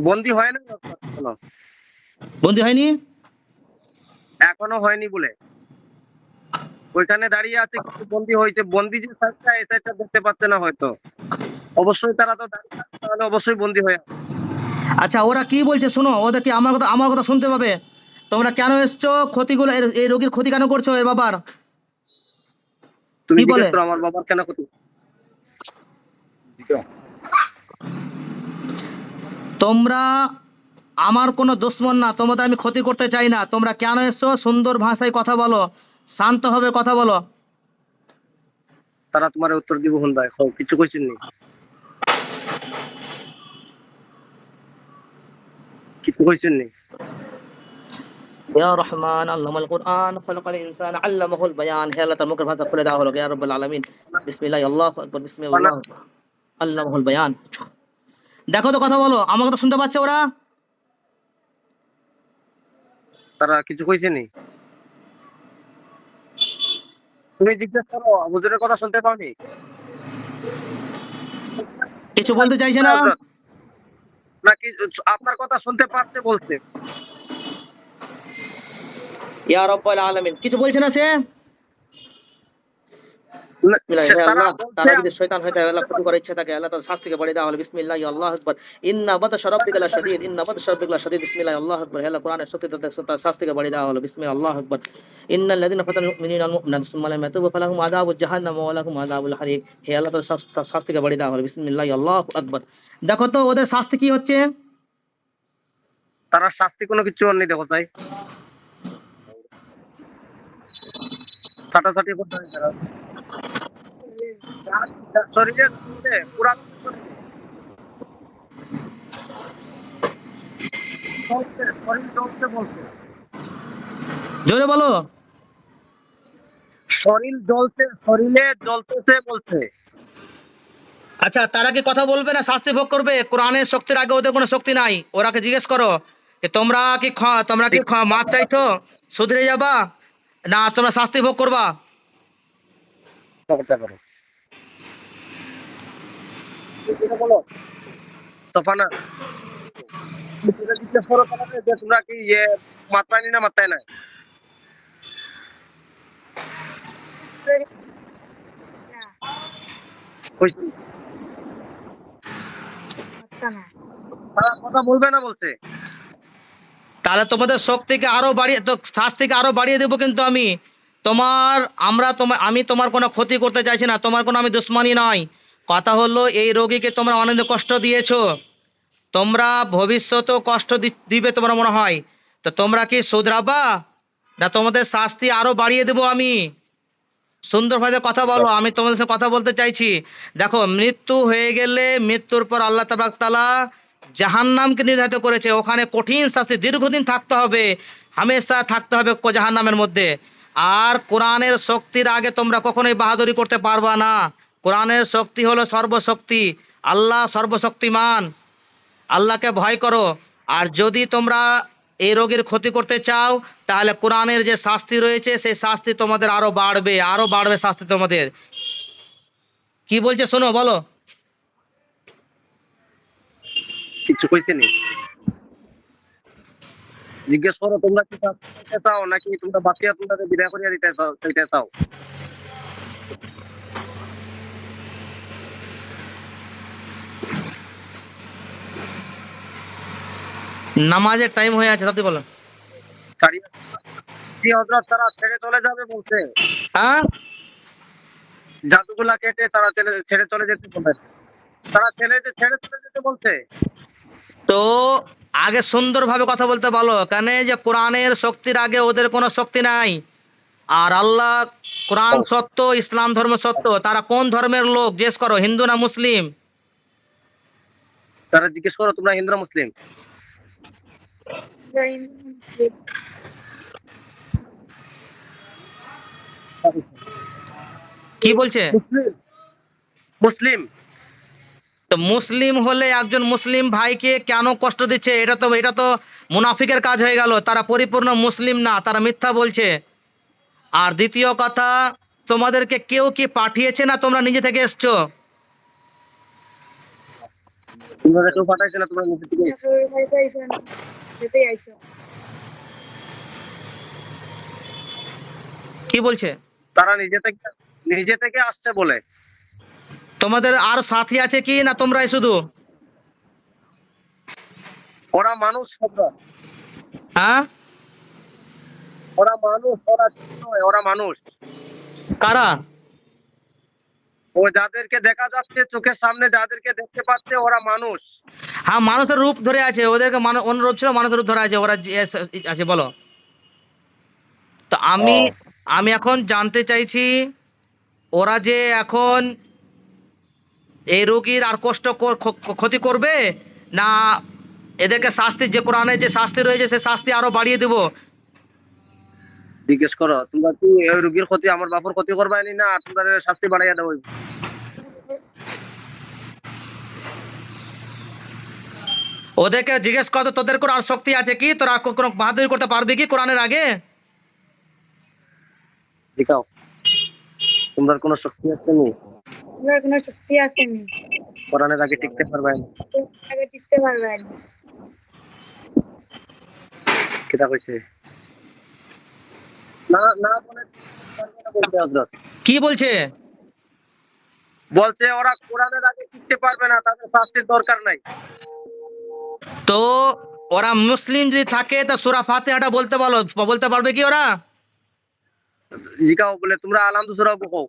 বন্দি হয় না এখনো? বন্দী হয়নি। এখনো হয়নি বলে ওইখানে দাঁড়িয়ে আছে, কিন্তু বন্দি হয়েছে। বন্দি যে সাইডটা, এই সাইডটা দেখতে পাচ্ছে না হয়তো। অবশ্যই তারা তো দাঁড়িয়ে আছে, তাহলে অবশ্যই বন্দি হয়ে আছে। আচ্ছা, ওরা কি বলছে শোনো, ওদেরকে আমার কথা শুনতে পাবে। তোমরা কেন এসছো, ক্ষতিগুলো এই রোগীর ক্ষতি কেন করছো এর বাবার? তুমি কি বলে? জিজ্ঞেস করো আমার বাবার কেন ক্ষতি। তোমরা আমার কোনো দুশমন না, তোমাদের আমি ক্ষতি করতে চাই না। তোমরা কেন এসছো সুন্দর ভাষায় কথা বলো, শান্তভাবে কথা বলো। তারা তোমার উত্তর দিব হন ভাই, কিছু কইছেন নি, কিছু কইছেন নি। ইয়া রহমান আল্লামাল কুরআন খালাকাল ইনসান আল্লামাহুল বায়ান। হে আল্লাহ, তার মুখের ভাষা খুলে দেওয়া হলো ইয়া রাব্বুল আলামিন। বিসমিল্লাহি আল্লাহু আকবার। বিসমিল্লাহ আল্লামাহুল বায়ান। দেখো তো কথা বলো, আমার কথা শুনতে পাচ্ছে ওরা? তারা কিছু কইছেন নি। তুমি জিজ্ঞেস করো, হুজুরের কথা শুনতে পাওনি? কিছু বলতে চাইছে না? নাকি আপনার কথা শুনতে পাচ্ছে বলছে? ইয়া রাব্বুল আলামিন, কিছু বলছে না সে? হে তারা আল্লাহ, বলছে তারা যদি শয়তান হয় তাহলে আল্লাহ ক্ষতি করার ইচ্ছা থাকে, আল্লাহ তার শাস্তিকে বাড়িয়ে দেওয়া হলো। বিসমিল্লাহি আল্লাহু আকবার। ইন্না বাতাশা রাব্বিকা লাশাদীদ ইন্না বাতাশা রাব্বিকা লাশাদীদ। বিসমিল্লাহি আল্লাহু আকবার। হে আল্লাহ, কোরআনের শক্তিতে তার শাস্তিকে বাড়িয়ে দেওয়া হলো। বিসমিল্লাহি আল্লাহু আকবার। ইন্নাল লাযিনা ফাতানুল মুমিনিনা ওয়াল মুমিনাতি সুম্মা লাম ইয়াতুবু ফালাহুম আযাবু জাহান্নাম ওয়া লাহুম আযাবুল হারিক। হে আল্লাহ, তার শাস্তিকে বাড়িয়ে দেওয়া হলো। বিসমিল্লাহি আল্লাহু আকবার। দেখো তো ওদের শাস্তি কি হচ্ছে। তারা শাস্তি কোনো কিছু নেই, দেখো চাই ছাটাছাটি করতে হয় তারা। শরীরে পুরা শরীর জ্বলছে বলছে, জোরে বলো। শরীর জ্বলছে, শরীরে জ্বলতেছে বলছে। আচ্ছা, তারা কি কথা বলবে না শাস্তি ভোগ করবে? কোরআনের শক্তির আগে ওদের কোনো শক্তি নাই। ওরাকে জিজ্ঞেস করো যে তোমরা কি মাপ চাইছো, শুধরে যাবা, না তোমরা শাস্তি ভোগ করবা? করতে পারো। এটা বলো সফানা, এটা জিজ্ঞেস করো তাহলে যে তোমরা কি মাত্রায় নি না মাত্রায় নাই? না, কইছি, মাত্রা না। তারা কথা বলবে না বলছে। তাহলে তোমাদের শক্তিকে আরো বাড়িয়ে তো শাস্তিকে আরো বাড়িয়ে দেবো কিন্তু আমি আমি তোমার কোনো ক্ষতি করতে চাইছি না, তোমার কোনো আমি দুশ্মনী নয়। কথা হলো এই রোগীকে তোমরা অনেক কষ্ট দিয়েছো, তোমরা ভবিষ্যতেও কষ্ট দিবে তোমরা মনে হয়। তো তোমরা কি শুধরাবা না তোমাদের শাস্তি আরো বাড়িয়ে দেবো আমি? সুন্দরভাবে কথা বলো, আমি তোমাদের সাথে কথা বলতে চাইছি। দেখো, মৃত্যু হয়ে গেলে মৃত্যুর পর আল্লাহ তাবারক তাআলা জাহান্নামকে নির্ধারিত করেছে, ওখানে কঠিন শাস্তি, দীর্ঘদিন থাকতে হবে, হামেশা থাকতে হবে জাহান্নামের মধ্যে। আর কোরআনের শক্তির আগে তোমরা কখনোই বাহাদুরি করতে পারবা না। কোরআনের শক্তি হলো সর্বশক্তি, আল্লাহ সর্বশক্তিমান, আল্লাহকে ভয় করো। আর যদি তোমরা এই রোগীর ক্ষতি করতে চাও, তাহলে কোরআনের যে শাস্তি রয়েছে সেই শাস্তি তোমাদের আরো বাড়বে শাস্তি তোমাদের। কি বলছে শোনো, বলো। কিছু কইছে নি? জিজ্ঞেস করো তোমরা কি শাস্তি পাইতে চাও নাকি তোমরা বাঁচিয়া তোমরা বিদায় করিয়া দিতে চাও? নামাজের টাইম হয়ে আছে, তাতে বলো। সারিয়া জি হযরত, তারা ছেড়ে চলে যাবে বলছে। হ্যাঁ, জাদুগুলা কেটে তারা ছেড়ে চলে যেতে বলে। তারা ছেড়ে চলে যেতে বলছে। তো আগে সুন্দরভাবে কথা বলতে বলো, কেন যে কোরআনের শক্তির আগে ওদের কোনো শক্তি নাই। আর আল্লাহ, কোরআন সত্য, ইসলাম ধর্ম সত্য। তারা কোন ধর্মের লোক জিজ্ঞেস করো, হিন্দু না মুসলিম? তারা জিজ্ঞেস করো তোমরা হিন্দু না মুসলিম? কি বলছে? মুসলিম, মুসলিম। তো মুসলিম হলে একজন মুসলিম ভাইকে কেন কষ্ট দিচ্ছে? এটা তো মুনাফিকের কাজ হয়ে গেল। তারা পরিপূর্ণ মুসলিম না, তারা মিথ্যা বলছে। আর দ্বিতীয় কথা, তোমাদেরকে কেউ কি পাঠিয়েছে না তোমরা নিজে থেকে এসছো? তোমরা কেউ পাঠাইছে না, তোমরা নিজে থেকে এসেছো। যেতেই আইছো। কি বলছে? তারা নিজে থেকে আসছে বলে। তোমাদের আর সাথী আছে কি না তোমরাই শুধু? ওরা মানুষ হযরত, হ্যাঁ, ওরা মানুষ, ওরা জিন নয়, ওরা মানুষ। কারা? ও যাদেরকে দেখা যাচ্ছে চোখের সামনে, যাদেরকে দেখতে পাচ্ছে, ওরা মানুষ। হ্যাঁ, মানুষের রূপ ধরে আছে, ওদেরকে অন্য রূপ ছিল, মানুষের রূপ ধরে আছে, ওরা আছে, বলো। তো আমি এখন জানতে চাইছি, ওরা যে এখন এই রোগীর আর ক্ষতি করবে, না এদেরকে শাস্তি, যে কোরআনে যে শাস্তি রয়েছে সে শাস্তি আরো বাড়িয়ে দেব? জিজ্ঞেস করো তোমরা কি ওই রোগীর ক্ষতি, আমার বাপর ক্ষতি করবা না, আর তোমরা শাস্তি বাড়াইয়া দেবো? ওদেরকে জিজ্ঞেস করো, তোদের কোনো আর শক্তি আছে কি? তোরা কোনো বাহাদুরি করতে পারবি কি কোরআনের আগে? দেখাও তোমরা কোনো শক্তি আছে নি? তোমার কোনো শক্তি আসেনি, কোরআনের আগে টিকতে পারবে না। আগে টিকতে পারবে না। কেটা কইছে না না বলে বলছে হযরত। কি বলছে? বলছে ওরা কোরআনের আগে টিকতে পারবে না, তাদের শাস্তির দরকার নাই। তো ওরা মুসলিম যদি থাকে তা সূরা ফাতিহাটা বলতে পারবে কি ওরা? জিগাও বলে তোমরা আলহামদু সূরা বকো,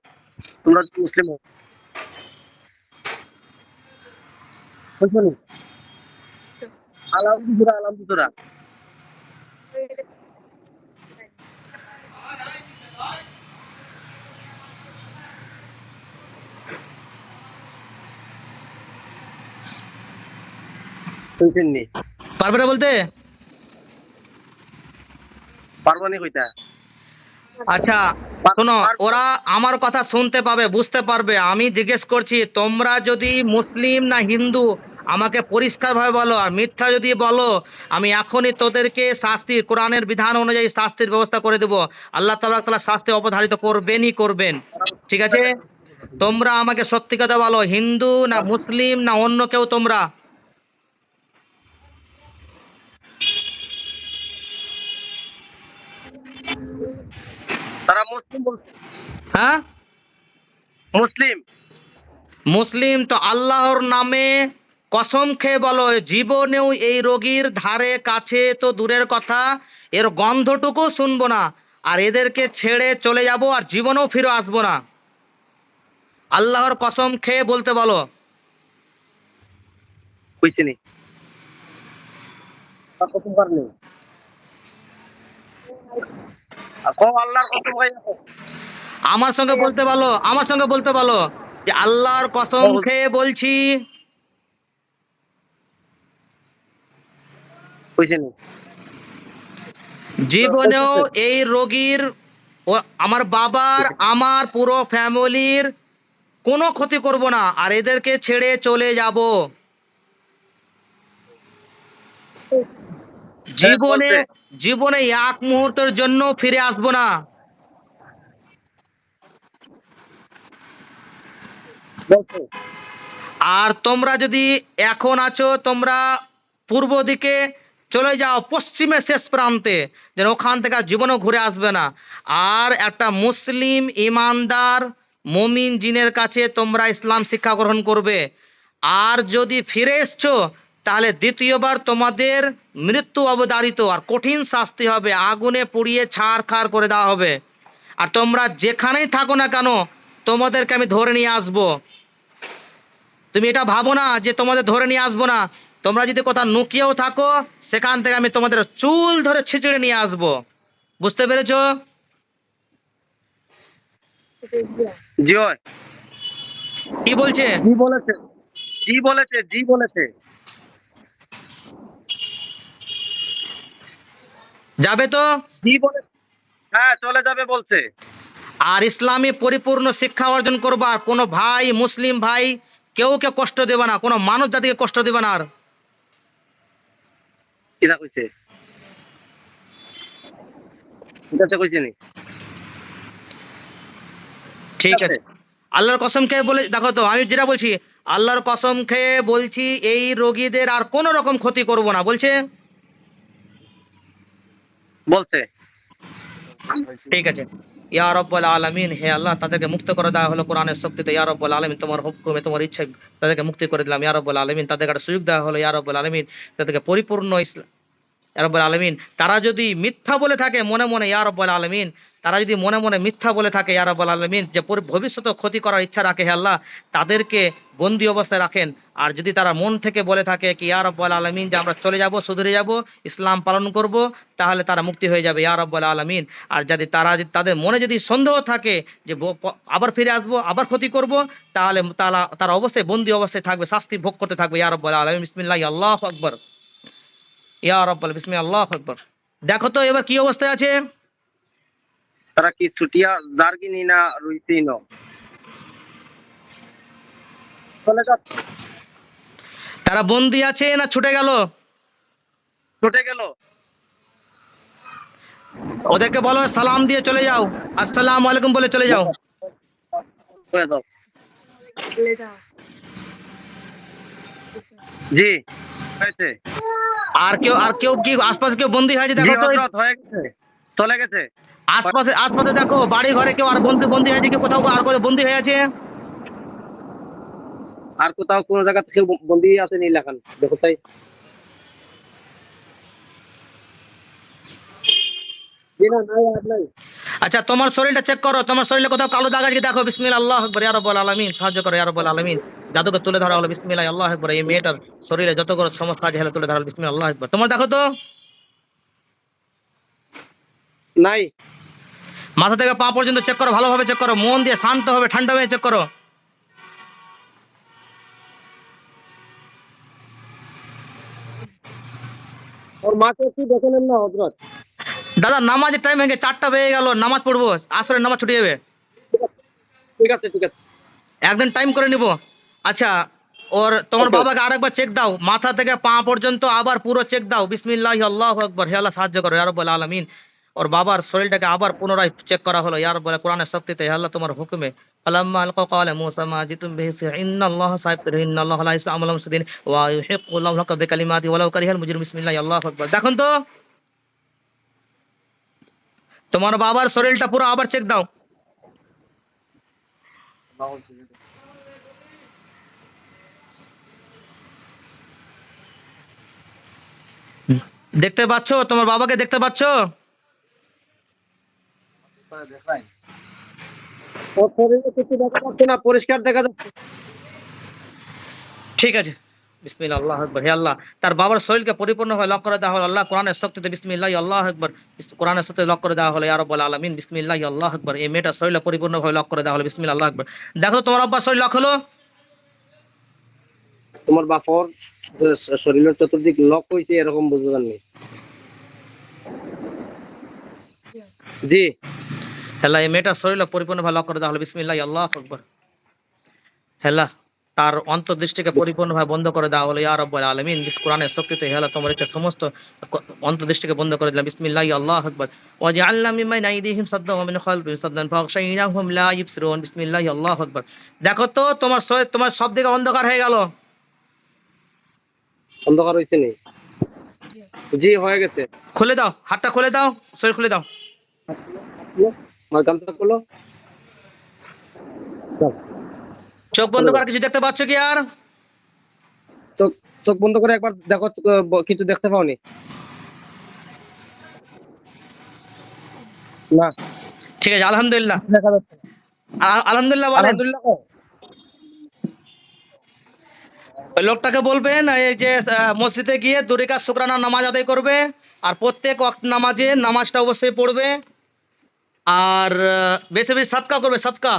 তোমরা মুসলিম হও। বুঝছো আলহামদু সূরা। শুনছেন নি? পারবে না বলতে? পারবানি কইতা? আচ্ছা শোনো, ওরা আমার কথা শুনতে পাবে, বুঝতে পারবে। আমি জিজ্ঞেস করছি, তোমরা যদি মুসলিম না হিন্দু আমাকে পরিষ্কার ভাবে বলো। আর মিথ্যা যদি বলো, আমি এখনই তোদেরকে শাস্তি, কোরআনের বিধান অনুযায়ী শাস্তির ব্যবস্থা করে দেব। আল্লাহ তাবারক তাআলা শাস্তি অবধারিত করবেন। ঠিক আছে? তোমরা আমাকে সত্যি কথা বলো, হিন্দু না মুসলিম না অন্য কেউ তোমরা? তারা মুসলিম বলছে। হ্যাঁ, মুসলিম। মুসলিম। তো আল্লাহর নামে কসম খেয়ে বলো, জীবনেও এই রোগীর ধারে কাছে তো দূরের কথা, এর গন্ধটুকু শুনবো না, আর এদেরকে ছেড়ে চলে যাব, আর জীবনেও ফিরে আসবো না। আল্লাহর কসম খেয়ে বলতে বলো। কইছে নি? তার কসম পারনি। কো আল্লাহর কসম খাই না। আমার সঙ্গে বলতে বলো, আমার সঙ্গে বলতে বলো যে আল্লাহর কসম খেয়ে বলছি। কইছে নি? জীবনেও এই রোগীর ও আমার বাবার আমার পুরো ফ্যামিলির কোনো ক্ষতি করব না, আর এদেরকে ছেড়ে চলে যাব। জীবনে বলছে। জীবনে এক মুহূর্তের জন্য ফিরে আসবো না। বলছে। আর তোমরা যদি এখন আছো, তোমরা পূর্ব দিকে চলে যাও, পশ্চিমের শেষ প্রান্তে, যেন ওখান থেকে আর জীবনেও ঘুরে আসবে না। আর একটা মুসলিম ইমানদার মুমিন জিনের কাছে তোমরা ইসলাম শিক্ষা গ্রহণ করবে। আর যদি ফিরে এসছো, তাহলে দ্বিতীয়বার তোমাদের মৃত্যু অবধারিত, আর কঠিন শাস্তি হবে, আগুনে পুড়িয়ে ছারখার করে দেওয়া হবে। আর তোমরা যেখানেই থাকো না কেন, তোমাদেরকে আমি ধরে নিয়ে আসবো। তুমি এটা ভাবো না যে তোমাদের ধরে নিয়ে আসবো না। তোমরা যদি কোথাও লুকিয়েও থাকো, সেখান থেকে আমি তোমাদের চুল ধরে ছিঁচড়ে নিয়ে আসবো। বুঝতে পেরেছো? জি হয়। কি বলছে? জি বলেছে। জি বলেছে। জি বলেছে। যাবে তো? জি বলে। হ্যাঁ চলে যাবে বলছে। আর ইসলামী পরিপূর্ণ শিক্ষা অর্জন করবা, আর কোনো ভাই মুসলিম ভাই কেউকে কষ্ট দেবে না, কোনো মানব জাতিকে কষ্ট দেবে না। আর কিটা কইছে? ঠিক আছে কইছে নি? ঠিক আছে। আল্লাহর কসম খেয়ে বলে দেখো তো, আমি যেটা বলছি, আল্লাহর কসম খেয়ে বলছি, এই রোগীদের আর কোনো রকম ক্ষতি করব না, বলছে। বলছে। ঠিক আছে। ইয়া রব্বুল আলামিন, হে আল্লাহ, তাদেরকে মুক্ত করে দেওয়া হলো কোরআনের শক্তিতে। ইয়া রব্বুল আলামিন, তোমার হুকুমে, তোমার ইচ্ছায় তাদেরকে মুক্তি করে দিলাম। ইয়া রব্বুল আলামিন, তাদেরকে একটা সুযোগ দেওয়া হলো। ইয়া রব্বুল আলামিন, তাদেরকে পরিপূর্ণ ইয়া রব্বুল আলামিন, তারা যদি মিথ্যা বলে থাকে মনে মনে, ইয়া রব্বুল আলামিন, তারা যদি মনে মনে মিথ্যা বলে থাকে, ইয়া রব্বুল আলামিন, যে ভবিষ্যতে ক্ষতি করার ইচ্ছা রাখে, হে আল্লাহ, তাদেরকে বন্দি অবস্থায় রাখেন। আর যদি তারা মন থেকে বলে থাকে কি ইয়া রব্বুল আলামিন, যে আমরা চলে যাব, সুধরে যাব, ইসলাম পালন করব, তাহলে তারা মুক্তি হয়ে যাবে, ইয়া রব্বুল আলামিন। আর যদি তাদের মনে যদি সন্দেহ থাকে যে আবার ফিরে আসবো, আবার ক্ষতি করব, তাহলে তারা অবশ্যই বন্দি অবস্থায় থাকবে, শাস্তি ভোগ করতে থাকবে। ইয়া রব্বুল আলামিন, বিসমিল্লাহ, আল্লাহু আকবার। ইয়া রাব্বাল বিসমিল্লাহ, আল্লাহু আকবার। দেখো তো এবার কি অবস্থায় আছে। তারা কি ছুটিয়া জার্গিনি না রইছি ন? চলে যা। তারা বন্দি আছে না ছুটে গেল? ছুটে গেল। ওদেরকে বলো সালাম দিয়ে চলে যাও, আসসালামু আলাইকুম বলে চলে যাও। হয়ে যাও। বলে দাও। জি হয়েছে। আর কেউ কি আশপাশে কেউ বন্দি হয়েছে? জি দেখো তো হযরত হয়ে গেছে। চলে গেছে। আশপাশে দেখো, বাড়ি ঘরে কেউ আর বন্দি হয়েছে, কেউ কোথাও আর কোথাও বন্দি হয়ে আছে? আর কোথাও কোন জায়গা থেকে বন্দি আছে নি লেখান দেখো তাই। জি না নাই আর নাই। আচ্ছা, তোমার শরীরটা চেক করো, তোমার শরীরে কোথাও কালো দাগ আছে কি? দেখো। বিসমিল্লাহ, আল্লাহু আকবার। ইয়া রাব্বাল আলামিন, সাহায্য করো ইয়া রাব্বাল আলামিন। জাদুকে তুলে ধরা হলো, বিসমিল্লাহ, আল্লাহু আকবার। এই মেয়েটার শরীরে যত করে সমস্যা আছে হেলে তুলে ধরা হলো, বিসমিল্লাহ, আল্লাহু আকবার। তোমার দেখো তো। নাই। মাথা থেকে পা পর্যন্ত চেক করো, ভালোভাবে চেক করো, মন দিয়ে শান্তভাবে ঠান্ডা হয়ে চেক করো। ওর মাকে একটু দেখে নেন না হযরত। দাদা, নামাজের টাইম হয়ে গেছে, 4টা বেজে গেল, নামাজ পড়বো, আসরের নামাজ ছুটে যাবে। ঠিক আছে ঠিক আছে। একদিন টাইম করে নিব। আচ্ছা, তোমার Okay. বাবাকে আরেকবার চেক দাও, মাথা থেকে পা পর্যন্ত আবার পুরো চেক দাও। বিসমিল্লাহ, আল্লাহু আকবার। হে আল্লাহ, সাহায্য করো ইয়া রাব্বাল আলামিন। ওর বাবার শরীরটাকে আবার পুনরায় চেক করা হলো। ইয়া রাব্বুল কোরআনের শক্তিতে, হে আল্লাহ তোমার হুকুমে। ফালাম্মা আলকা ক্বালা মূসা মা জিতুম বিহি সিহর ইন্নাল্লাহা সাইফির ইন্নাল্লাহা লা ইসলামু আল মুফসিদিন ওয়া ইউহিক্কুল্লাহু লাকা বিকালিমাতি ওয়ালাউ কারিহাল মুজরিমুন। বিসমিল্লাহ, আল্লাহু আকবার। দেখুন তো তোমার বাবার শরীরটা পুরো আবার চেক দাও। দেখতে পাচ্ছো তোমার বাবাকে? দেখতে পাচ্ছো? ওর শরীরে কিছু দেখা যাচ্ছে না, পরিষ্কার দেখা যাচ্ছে। ঠিক আছে, বিসমিল্লাহ, আল্লাহু আকবার। হে আল্লাহ তার বাবার শরীরকে পরিপূর্ণভাবে লক করে দেওয়া হলো। আল্লাহ কোরআনের শক্তিতে, বিসমিল্লাহ, আল্লাহু আকবার। কোরআনের শক্তিতে লক করে দেওয়া হলো। ইয়া রাব্বুল আলামিন, বিসমিল্লাহ, আল্লাহু আকবার। এই মেয়েটার শরীরটা পরিপূর্ণভাবে লক করে দেওয়া হলো। বিসমিল্লাহ, আল্লাহু আকবার। দেখো তোমার আব্বার শরীর লক হলো। তোমার বাপর শরীরের চতুর্দিক লক হয়েছে এরকম বুঝতে জানি। জি হেলা এই মেয়েটার শরীরটা পরিপূর্ণভাবে লক করে দেওয়া হলো। বিসমিল্লাহ, আল্লাহু আকবার। হেলা তার অন্তর্দৃষ্টিকে পরিপূর্ণভাবে বন্ধ করে দেওয়া হলো। ইয়া রাব্বুল আলামিন, কোরআনের শক্তিতে হেলা তোমার এটা সমস্ত অন্তর্দৃষ্টিকে বন্ধ করে দিলাম। বিসমিল্লাহ, আল্লাহু আকবার। ওয়াজআলনা মিন বাইনি আইদিহিম সাদ্দান ওয়া মিন খালফিহিম সাদ্দান ফাগশাইনাহুম লা ইবসিরুন। বিসমিল্লাহ, আল্লাহু আকবার। দেখো তো তোমার তোমার সব দিকে অন্ধকার হয়ে গেল। অন্ধকার হয়েছে নি? জি হয়ে গেছে। খুলে দাও, হাতটা খুলে দাও, শরীর খুলে দাও। আমার গামছা খুলো। চোখ বন্ধ করে কিছু দেখতে পাচ্ছ কি আর? চোখ চোখ বন্ধ করে একবার দেখো, কিছু দেখতে পাওনি? না ঠিক আছে, আলহামদুলিল্লাহ। দেখা যাচ্ছে না। আলহামদুলিল্লাহ বলেন। আলহামদুলিল্লাহ কও। ওই লোকটাকে বলবেন এই যে মসজিদে গিয়ে 2 রাকাত শুকরানা নামাজ আদায় করবে, আর প্রত্যেক ওয়াক্ত নামাজে নামাজটা অবশ্যই পড়বে, আর বেশি বেশি সাদকা করবে, সাদকা।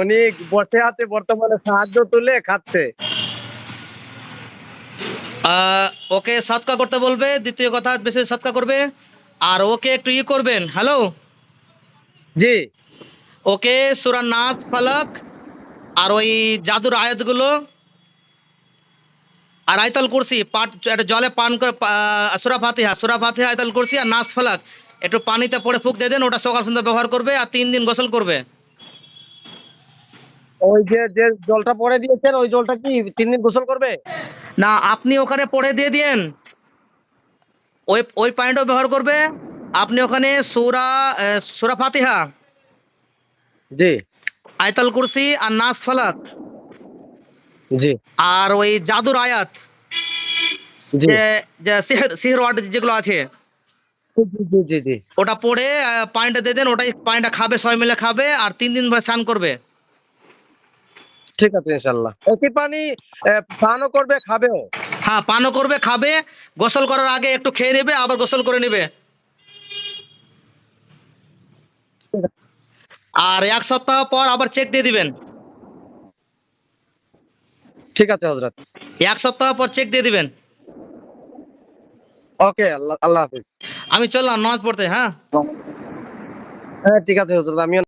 উনি বসে আছে বর্তমানে, সাহায্য তুলে খাচ্ছে। ওকে সাদকা করতে বলবে। দ্বিতীয় কথা, বেশি বেশি সাদকা করবে। আর ওকে একটু করবেন। হ্যালো, জি ওকে সূরা নাস, ফালাক আর ওই জাদুর আয়াতগুলো আর আয়াতুল কুরসি পাঠ একটা জলে পান করে, সূরা ফাতিহা, আয়াতুল কুরসি আর নাস ফালাক একটু পানিতে পড়ে ফুঁক দিয়ে দেন। ওটা সকাল সন্ধ্যা ব্যবহার করবে আর 3 দিন গোসল করবে। ওই যে যে জলটা পরে দিয়েছেন ওই জলটা কি 3 দিন গোসল করবে? না, আপনি ওখানে পড়ে দিয়ে দিয়েন, ওই ওই পানিটাও ব্যবহার করবে। আপনি ওখানে সূরা ফাতিহা, জি আয়াতুল কুরসি আর নাস ফালাক জি আর ওই জাদুর আয়াত, জি যে যে সিহর ওয়ার্ড যেগুলো আছে, জি জি জি ওটা পড়ে পানিটা দিয়ে দেন। ওটাই পানিটা খাবে, সবাই মিলে খাবে আর 3 দিন ধরে স্নান করবে। ঠিক আছে ইনশাআল্লাহ। একই পানি পানও করবে, খাবেও। হ্যাঁ, পানও করবে, খাবে। গোসল করার আগে একটু খেয়ে নেবে, আবার গোসল করে নেবে। আর 1 সপ্তাহ পর আবার চেক দিয়ে দিবেন। ঠিক আছে হযরত। 1 সপ্তাহ পর চেক দিয়ে দিবেন। ওকে, আল্লাহ আল্লাহ হাফেজ। আমি চললাম নামাজ পড়তে। হ্যাঁ হ্যাঁ ঠিক আছে হযরত, আমিও